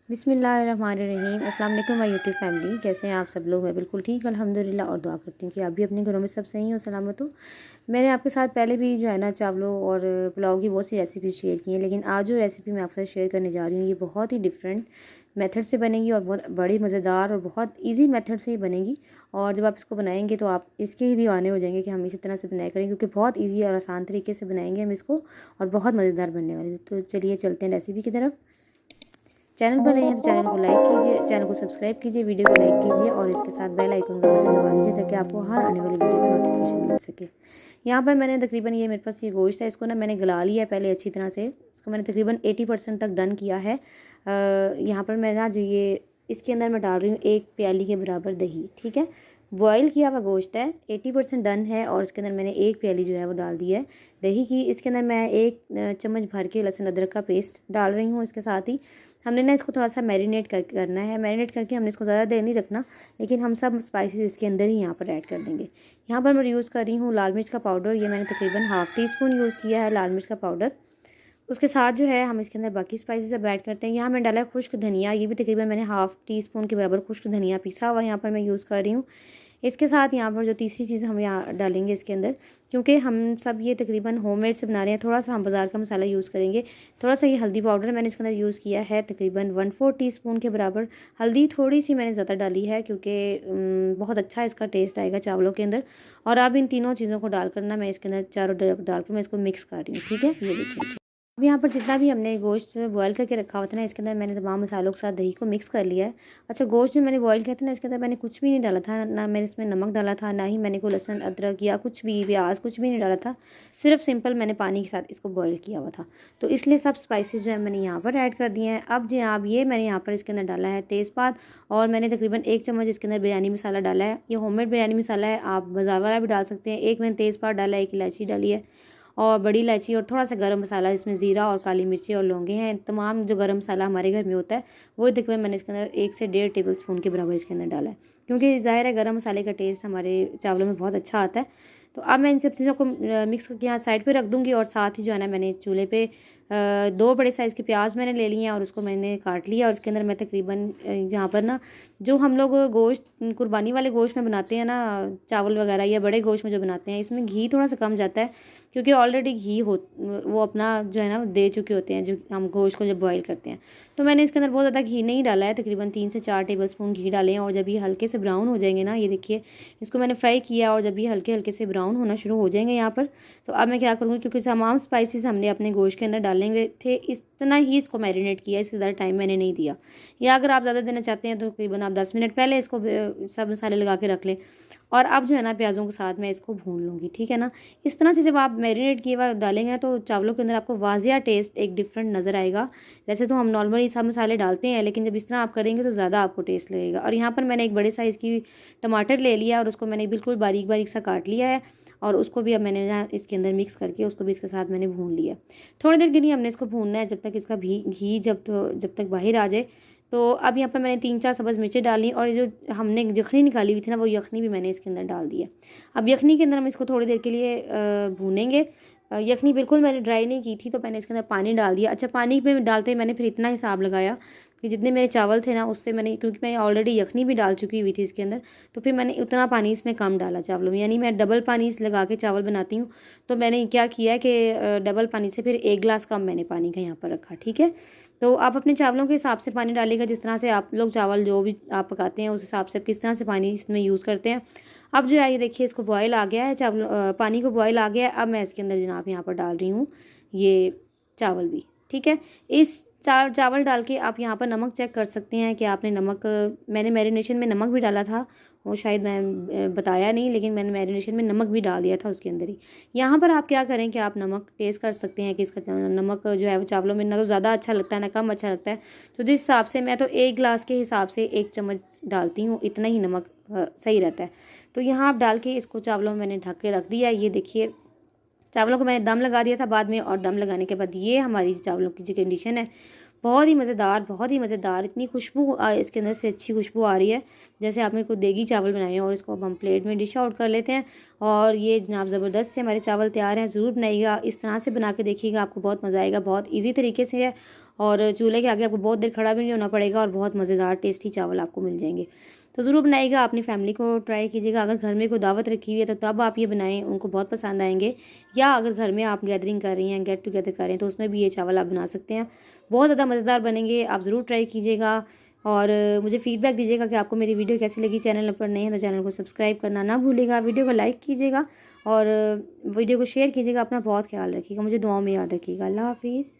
बिस्मिल्लाहिर्रहमानिर्रहीम। अस्सलाम वालेकुम माय यूट्यूब फैमिली, कैसे हैं आप सब लोग। मैं बिल्कुल ठीक अल्हम्दुलिल्लाह और दुआ करती हूँ कि आप भी अपने घरों में सब सही हो, सलामत हो। मैंने आपके साथ पहले भी जो है ना चावलों और पुलाव की बहुत सी रेसिपी शेयर की हैं, लेकिन आज जो रेसिपी मैं आपके साथ शेयर करने जा रही हूँ ये बहुत ही डिफरेंट मेथड से बनेगी और बहुत बड़ी मज़ेदार और बहुत ईजी मेथड से ही बनेगी। और जब आप इसको बनाएंगे तो आप इसके ही दीवाने हो जाएंगे कि हम इसी तरह से बनाया करेंगे, क्योंकि बहुत ईजी और आसान तरीके से बनाएंगे हम इसको और बहुत मज़ेदार बनने वाली है। तो चलिए चलते हैं रेसिपी की तरफ। चैनल पर नए हैं तो चैनल को लाइक कीजिए, चैनल को सब्सक्राइब कीजिए, वीडियो को लाइक कीजिए और इसके साथ बेल आइकन का बटन दबा लीजिए ताकि आपको हर आने वाली वीडियो का नोटिफिकेशन मिल सके। यहाँ पर मैंने तकरीबन ये मेरे पास ये गोश्त है, इसको ना मैंने गला लिया है पहले अच्छी तरह से। इसको मैंने तकरीबन 80% तक डन किया है। यहाँ पर मैं ना जो ये इसके अंदर मैं डाल रही हूँ 1 प्याली के बराबर दही। ठीक है, बॉयल किया हुआ गोश्त है, 80% डन है और इसके अंदर मैंने 1 प्याली जो है वो डाल दी है दही की। इसके अंदर मैं 1 चम्मच भर के लहसुन अदरक का पेस्ट डाल रही हूँ। इसके साथ ही हमने ना इसको थोड़ा सा मैरिनेट करना है। मैरिनेट करके हमने इसको ज़्यादा देर नहीं रखना, लेकिन हम सब स्पाइसेस इसके अंदर ही यहाँ पर ऐड कर देंगे। यहाँ पर मैं यूज़ कर रही हूँ लाल मिर्च का पाउडर। ये मैंने तकरीबन ½ टी स्पून यूज़ किया है लाल मिर्च का पाउडर। उसके साथ जो है हम इसके अंदर बाकी स्पाइसेस अब ऐड करते हैं। यहाँ मैंने डाला है खुश्क धनिया, ये भी तकरीबन मैंने ½ टी स्पून के बराबर खुश्क धनिया पिसा हुआ यहाँ पर मैं यूज़ कर रही हूँ। इसके साथ यहाँ पर जो तीसरी चीज़ हम यहाँ डालेंगे इसके अंदर, क्योंकि हम सब ये तकरीबन होममेड से बना रहे हैं, थोड़ा सा हम बाज़ार का मसाला यूज़ करेंगे। थोड़ा सा ये हल्दी पाउडर मैंने इसके अंदर यूज़ किया है तकरीबन 1/4 टी स्पून के बराबर। हल्दी थोड़ी सी मैंने ज़्यादा डाली है क्योंकि बहुत अच्छा इसका टेस्ट आएगा चावलों के अंदर। और अब इन तीनों चीज़ों को डालकर ना मैं इसके अंदर चारों डालकर मैं इसको मिक्स कर रही हूँ। ठीक है, ये देखिए अब यहाँ पर जितना भी हमने गोश्त बॉयल करके रखा हुआ था ना, इसके अंदर मैंने तमाम मसालों के साथ दही को मिक्स कर लिया है। अच्छा, गोश्त जो मैंने बॉयल किया था ना, इसके अंदर मैंने कुछ भी नहीं डाला था, ना मैंने इसमें नमक डाला था, ना ही मैंने कोई लहसुन अदरक या कुछ भी प्याज कुछ भी नहीं डाला था। सिर्फ सिंपल मैंने पानी के साथ इसको बॉयल किया हुआ था। तो इसलिए सब स्पाइसेस जो है मैंने यहाँ पर ऐड कर दिए हैं। अब जी आप ये मैंने यहाँ पर इसके अंदर डाला है तेज़पात और मैंने तकरीबन 1 चम्मच इसके अंदर बिरयानी मसाला डाला है। ये होममेड बिरयानी मसाला है, आप बाजार वाला भी डाल सकते हैं। 1 मैंने तेज़पात डाला है, 1 इलायची डाली है और बड़ी इलायची और थोड़ा सा गरम मसाला, इसमें ज़ीरा और काली मिर्ची और लौंगे हैं। तमाम जो गरम मसाला हमारे घर में होता है वो तकरीबन मैंने इसके अंदर 1 से 1.5 टेबल स्पून के बराबर इसके अंदर डाला है, क्योंकि ज़ाहिर है गरम मसाले का टेस्ट हमारे चावलों में बहुत अच्छा आता है। तो अब मैं इन सब चीज़ों को मिक्स करके यहाँ साइड पे रख दूँगी। और साथ ही जो है ना मैंने चूल्हे पे 2 बड़े साइज़ के प्याज मैंने ले लिए हैं और उसको मैंने काट लिया। और उसके अंदर मैं तकरीबन यहाँ पर ना जो हम लोग गोश्त कुर्बानी वाले गोश्त में बनाते हैं ना चावल वगैरह, या बड़े गोश्त में जो बनाते हैं, इसमें घी थोड़ा सा कम जाता है, क्योंकि ऑलरेडी घी हो वो अपना जो है ना दे चुके होते हैं जो हम गोश्त को जब बॉईल करते हैं। तो मैंने इसके अंदर बहुत ज़्यादा घी नहीं डाला है, तकरीबन 3 से 4 टेबल स्पून घी डाले हैं। और जब ये हल्के से ब्राउन हो जाएंगे ना, ये देखिए इसको मैंने फ्राई किया और जब ये हल्के हल्के से ब्राउन होना शुरू हो जाएंगे यहाँ पर, तो अब मैं क्या करूँगी, क्योंकि तमाम स्पाइसेस हमने अपने गोश्त के अंदर डालेंगे थे, इतना ही इसको मैरिनेट किया, इससे ज़्यादा टाइम मैंने नहीं दिया। या अगर आप ज़्यादा देना चाहते हैं तो तकरीबन आप 10 मिनट पहले इसको सब मसाले लगा के रख लें। और अब जो है ना प्याज़ों के साथ मैं इसको भून लूँगी। ठीक है ना, इस तरह से जब आप मैरिनेट किए हुआ डालेंगे तो चावलों के अंदर आपको वाजिया टेस्ट एक डिफरेंट नज़र आएगा। वैसे तो हम नॉर्मली सब मसाले डालते हैं, लेकिन जब इस तरह आप करेंगे तो ज़्यादा आपको टेस्ट लगेगा। और यहाँ पर मैंने एक बड़े साइज़ की टमाटर ले लिया और उसको मैंने बिल्कुल बारीक बारीक सा काट लिया है और उसको भी अब मैंने ना इसके अंदर मिक्स करके उसको भी इसके साथ मैंने भून लिया। थोड़ी देर के लिए हमने इसको भूनना है, जब तक इसका घी जब तक बाहर आ जाए। तो अब यहाँ पर मैंने 3-4 सब्ज़ मिर्चें डाली और जो हमने यखनी निकाली हुई थी ना, वो यखनी भी मैंने इसके अंदर डाल दिया। अब यखनी के अंदर हम इसको थोड़ी देर के लिए भूनेंगे। यखनी बिल्कुल मैंने ड्राई नहीं की थी, तो मैंने इसके अंदर पानी डाल दिया। अच्छा, पानी में डालते मैंने फिर इतना हिसाब लगाया कि जितने मेरे चावल थे ना उससे मैंने, क्योंकि मैं ऑलरेडी यखनी भी डाल चुकी हुई थी इसके अंदर, तो फिर मैंने उतना पानी इसमें कम डाला चावलों में। यानी मैं डबल पानी लगा के चावल बनाती हूँ, तो मैंने क्या किया है कि डबल पानी से फिर 1 गिलास कम मैंने पानी का यहाँ पर रखा। ठीक है, तो आप अपने चावलों के हिसाब से पानी डालिएगा, जिस तरह से आप लोग चावल जो भी आप पकाते हैं उस हिसाब से किस तरह से पानी इसमें यूज़ करते हैं। अब जो है ये देखिए इसको बॉयल आ गया है, चावल पानी को बॉयल आ गया है। अब मैं इसके अंदर जनाब यहाँ पर डाल रही हूँ ये चावल भी। ठीक है, इस चावल डाल के आप यहाँ पर नमक चेक कर सकते हैं कि आपने नमक, मैंने मैरिनेशन में नमक भी डाला था, वो शायद मैं बताया नहीं, लेकिन मैंने मैरिनेशन में नमक भी डाल दिया था उसके अंदर ही। यहाँ पर आप क्या करें कि आप नमक टेस्ट कर सकते हैं कि इसका नमक जो है वो चावलों में ना तो ज़्यादा अच्छा लगता है ना कम अच्छा लगता है। तो जिस हिसाब से मैं तो 1 गिलास के हिसाब से 1 चम्मच डालती हूँ, इतना ही नमक सही रहता है। तो यहाँ आप डाल के इसको चावलों में मैंने ढक के रख दिया। ये देखिए चावलों को मैंने दम लगा दिया था बाद में, और दम लगाने के बाद ये हमारी चावलों की जो कंडीशन है बहुत ही मज़ेदार, बहुत ही मज़ेदार। इतनी खुशबू इसके अंदर से अच्छी खुशबू आ रही है जैसे आपने कोई देगी चावल बनाए हैं। और इसको अब हम प्लेट में डिश आउट कर लेते हैं। और ये जनाब ज़बरदस्त से हमारे चावल तैयार हैं। ज़रूर बनाइएगा, इस तरह से बना के देखिएगा, आपको बहुत मज़ा आएगा। बहुत ईजी तरीके से है और चूल्हे के आगे आपको बहुत देर खड़ा भी नहीं होना पड़ेगा और बहुत मज़ेदार टेस्टी चावल आपको मिल जाएंगे। तो ज़रूर बनाइएगा, अपनी फैमिली को ट्राई कीजिएगा। अगर घर में कोई दावत रखी हुई है तो तब आप ये बनाएं, उनको बहुत पसंद आएंगे। या अगर घर में आप गैदरिंग कर रही हैं, गेट टुगेदर कर रहे हैं, तो उसमें भी ये चावल आप बना सकते हैं। बहुत ज़्यादा मज़ेदार बनेंगे, आप ज़रूर ट्राई कीजिएगा और मुझे फीडबैक दीजिएगा कि आपको मेरी वीडियो कैसी लगी। चैनल पर नए हैं तो चैनल को सब्सक्राइब करना ना भूलिएगा, वीडियो को लाइक कीजिएगा और वीडियो को शेयर कीजिएगा। अपना बहुत ख्याल रखिएगा, मुझे दुआओं में याद रखिएगा। अल्लाह हाफिज़।